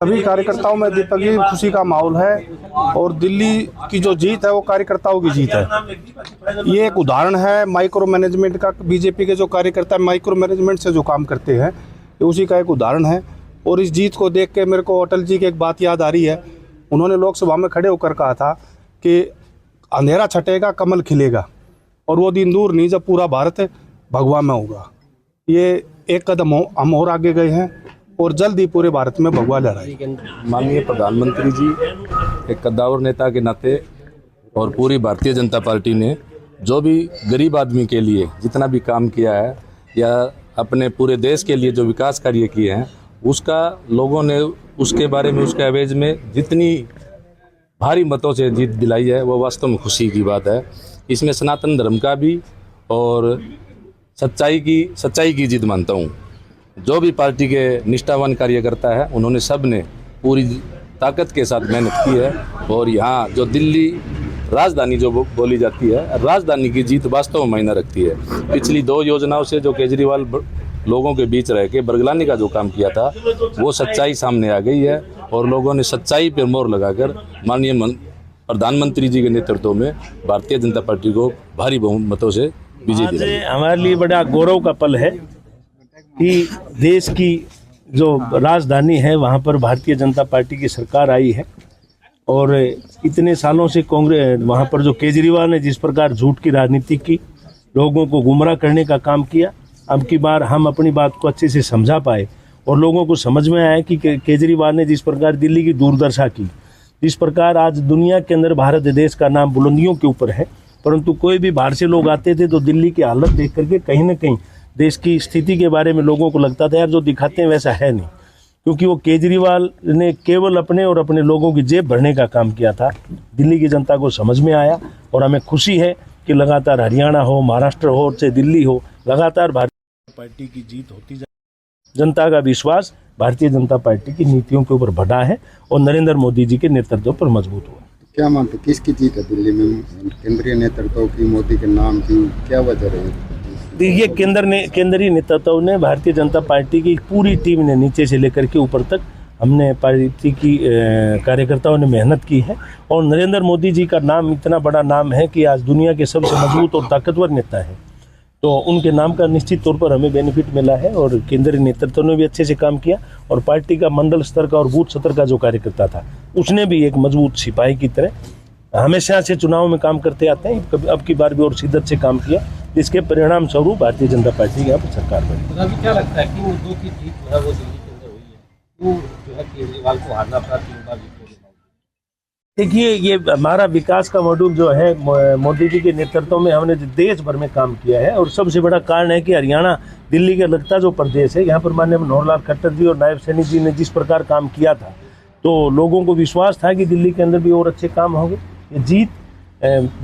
सभी कार्यकर्ताओं में दीपक जी खुशी का माहौल है और दिल्ली की जो जीत है वो कार्यकर्ताओं की जीत है। ये एक उदाहरण है माइक्रो मैनेजमेंट का। बीजेपी के जो कार्यकर्ता माइक्रो मैनेजमेंट से जो काम करते हैं ये उसी का एक उदाहरण है। और इस जीत को देख के मेरे को अटल जी की एक बात याद आ रही है। उन्होंने लोकसभा में खड़े होकर कहा था कि अंधेरा छटेगा कमल खिलेगा, और वो दिन दूर नहीं जब पूरा भारत भगवा में होगा। ये एक कदम हम और आगे गए हैं और जल्द ही पूरे भारत में भगवा लहराएगी। माननीय प्रधानमंत्री जी एक कद्दावर नेता के नाते और पूरी भारतीय जनता पार्टी ने जो भी गरीब आदमी के लिए जितना भी काम किया है या अपने पूरे देश के लिए जो विकास कार्य किए हैं, उसका लोगों ने उसके बारे में उसके एवज में जितनी भारी मतों से जीत दिलाई है वो वास्तव में खुशी की बात है। इसमें सनातन धर्म का भी और सच्चाई की जीत मानता हूँ। जो भी पार्टी के निष्ठावान कार्यकर्ता है उन्होंने सब ने पूरी ताकत के साथ मेहनत की है। और यहाँ जो दिल्ली राजधानी जो बोली जाती है, राजधानी की जीत वास्तव में मायने रखती है। पिछली 2 योजनाओं से जो केजरीवाल लोगों के बीच रह के बरगलाने का जो काम किया था वो सच्चाई सामने आ गई है और लोगों ने सच्चाई पर मोहर लगाकर माननीय प्रधानमंत्री जी के नेतृत्व में भारतीय जनता पार्टी को भारी बहुमतों से विजय दिलाया। हमारे लिए बड़ा गौरव का पल है कि देश की जो राजधानी है वहाँ पर भारतीय जनता पार्टी की सरकार आई है। और इतने सालों से कांग्रेस वहाँ पर जो केजरीवाल ने जिस प्रकार झूठ की राजनीति की, लोगों को गुमराह करने का काम किया, अब की बार हम अपनी बात को अच्छे से समझा पाए और लोगों को समझ में आया कि केजरीवाल ने जिस प्रकार दिल्ली की दुर्दशा की, जिस प्रकार आज दुनिया के अंदर भारत देश का नाम बुलंदियों के ऊपर है, परंतु कोई भी बाहर से लोग आते थे तो दिल्ली की हालत देख करके कहीं ना कहीं देश की स्थिति के बारे में लोगों को लगता था यार जो दिखाते हैं वैसा है नहीं। क्योंकि वो केजरीवाल ने केवल अपने और अपने लोगों की जेब भरने का काम किया था। दिल्ली की जनता को समझ में आया और हमें खुशी है कि लगातार हरियाणा हो, महाराष्ट्र हो, चाहे दिल्ली हो, लगातार भारतीय पार्टी की जीत होती जाए। जनता का विश्वास भारतीय जनता पार्टी की नीतियों के ऊपर बढ़ा है और नरेंद्र मोदी जी के नेतृत्व पर मजबूत हुआ। क्या मानते किसकी जीत है दिल्ली में? केंद्रीय नेतृत्व की, मोदी के नाम की क्या वजह रही? ये केंद्रीय नेतृत्व ने, भारतीय जनता पार्टी की पूरी टीम ने नीचे से लेकर के ऊपर तक हमने पार्टी की कार्यकर्ताओं ने मेहनत की है। और नरेंद्र मोदी जी का नाम इतना बड़ा नाम है कि आज दुनिया के सबसे मजबूत और ताकतवर नेता है, तो उनके नाम का निश्चित तौर पर हमें बेनिफिट मिला है। और केंद्रीय नेतृत्व ने भी अच्छे से काम किया और पार्टी का मंडल स्तर का और बूथ स्तर का जो कार्यकर्ता था उसने भी एक मजबूत सिपाही की तरह हमेशा से चुनाव में काम करते आते हैं। अब की बार भी और शिद्दत से काम किया, जिसके परिणाम स्वरूप भारतीय जनता पार्टी की यहाँ पर सरकार बनी। अभी क्या लगता है कि वो 2 की जीत जो है वो दिल्ली के अंदर हुई है, वो जो है केजरीवाल को हारना पड़ा 3 बार जीतने के बाद? देखिए, ये हमारा विकास का मॉड्यूल जो है मोदी जी के नेतृत्व में हमने देश भर में काम किया है। और सबसे बड़ा कारण है कि हरियाणा दिल्ली के लगता जो प्रदेश है, यहाँ पर माननीय मनोहर लाल खट्टर जी और नायब सैनी जी ने जिस प्रकार काम किया था तो लोगों को विश्वास था कि दिल्ली के अंदर भी और अच्छे काम होंगे। ये जीत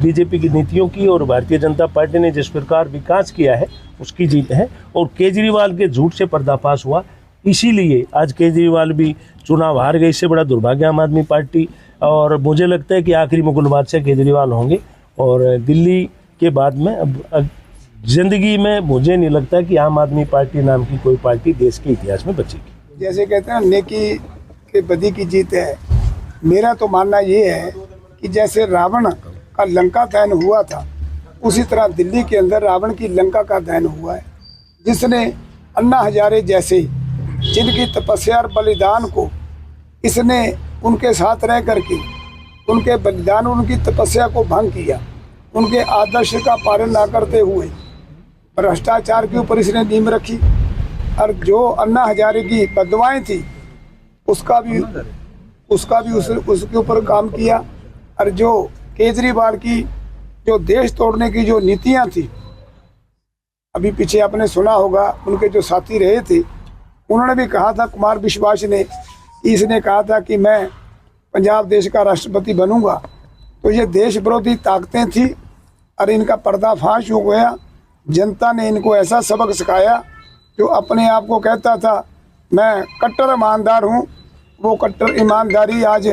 बीजेपी की नीतियों की और भारतीय जनता पार्टी ने जिस प्रकार विकास किया है उसकी जीत है। और केजरीवाल के झूठ से पर्दाफाश हुआ, इसीलिए आज केजरीवाल भी चुनाव हार गए। इससे बड़ा दुर्भाग्य आम आदमी पार्टी, और मुझे लगता है कि आखिरी मुगल बादशाह केजरीवाल होंगे। और दिल्ली के बाद में अब जिंदगी में मुझे नहीं लगता कि आम आदमी पार्टी नाम की कोई पार्टी देश के इतिहास में बचेगी। जैसे कहते हैं नेकी के बदी की जीत है, मेरा तो मानना ये है कि जैसे रावण का लंका दहन हुआ था उसी तरह दिल्ली के अंदर रावण की लंका का दहन हुआ है, जिसने अन्ना हजारे जैसे जिनकी तपस्या और बलिदान को इसने उनके साथ रह करके उनके बलिदान, उनकी तपस्या को भंग किया, उनके आदर्श का पालन ना करते हुए भ्रष्टाचार के ऊपर इसने नींव रखी। और जो अन्ना हजारे की बदवाएं थी उसका भी उसके ऊपर काम किया। और जो केजरीवाल की जो देश तोड़ने की जो नीतियां थी, अभी पीछे आपने सुना होगा उनके जो साथी रहे थे उन्होंने भी कहा था, कुमार विश्वास ने, इसने कहा था कि मैं पंजाब देश का राष्ट्रपति बनूंगा। तो ये देश विरोधी ताकतें थी और इनका पर्दाफाश हो गया। जनता ने इनको ऐसा सबक सिखाया, जो अपने आप को कहता था मैं कट्टर ईमानदार हूँ, वो कट्टर ईमानदारी आज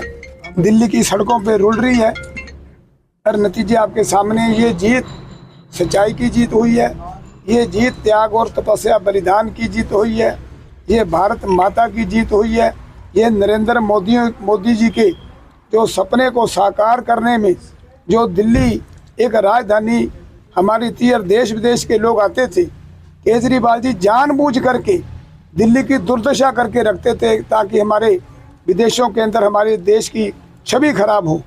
दिल्ली की सड़कों पे रुल रही है। और नतीजे आपके सामने, ये जीत सच्चाई की जीत हुई है, ये जीत त्याग और तपस्या बलिदान की जीत हुई है, ये भारत माता की जीत हुई है। ये नरेंद्र मोदी जी के जो सपने को साकार करने में, जो दिल्ली एक राजधानी हमारी थी और देश विदेश के लोग आते थे, केजरीवाल जी जानबूझ करके दिल्ली की दुर्दशा करके रखते थे ताकि हमारे विदेशों के अंदर हमारे देश की छवि खराब हो।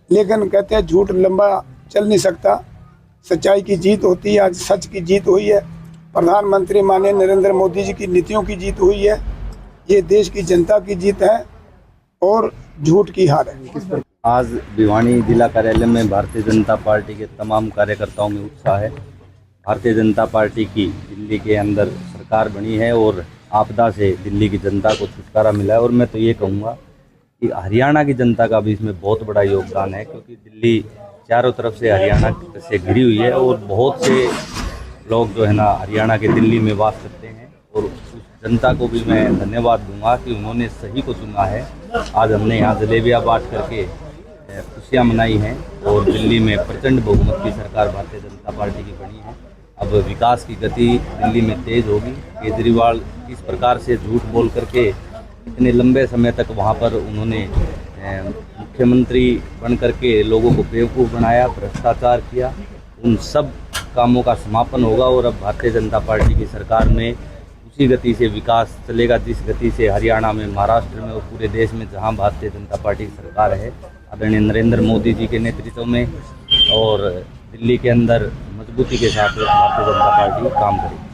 लेकिन कहते हैं झूठ लंबा चल नहीं सकता, सच्चाई की जीत होती है। आज सच की जीत हुई है, प्रधानमंत्री माननीय नरेंद्र मोदी जी की नीतियों की जीत हुई है, ये देश की जनता की जीत है और झूठ की हार है। आज भिवानी जिला कार्यालय में भारतीय जनता पार्टी के तमाम कार्यकर्ताओं में उत्साह है। भारतीय जनता पार्टी की दिल्ली के अंदर सरकार बनी है और आपदा से दिल्ली की जनता को छुटकारा मिला है। और मैं तो ये कहूँगा कि हरियाणा की जनता का भी इसमें बहुत बड़ा योगदान है, क्योंकि दिल्ली चारों तरफ से हरियाणा से घिरी हुई है और बहुत से लोग जो है ना हरियाणा के दिल्ली में वास करते हैं। और उस जनता को भी मैं धन्यवाद दूंगा कि उन्होंने सही को चुना है। आज हमने यहाँ जलेबियाँ बांट करके खुशियाँ मनाई हैं और दिल्ली में प्रचंड बहुमत की सरकार भारतीय जनता पार्टी की बनी है। अब विकास की गति दिल्ली में तेज़ होगी। केजरीवाल इस प्रकार से झूठ बोल करके इतने लंबे समय तक वहाँ पर उन्होंने मुख्यमंत्री बन करके लोगों को बेवकूफ़ बनाया, भ्रष्टाचार किया, उन सब कामों का समापन होगा और अब भारतीय जनता पार्टी की सरकार में उसी गति से विकास चलेगा जिस गति से हरियाणा में, महाराष्ट्र में और पूरे देश में जहां भारतीय जनता पार्टी की सरकार है आदरणीय नरेंद्र मोदी जी के नेतृत्व में। और दिल्ली के अंदर मजबूती के साथ भारतीय जनता पार्टी काम करेगी।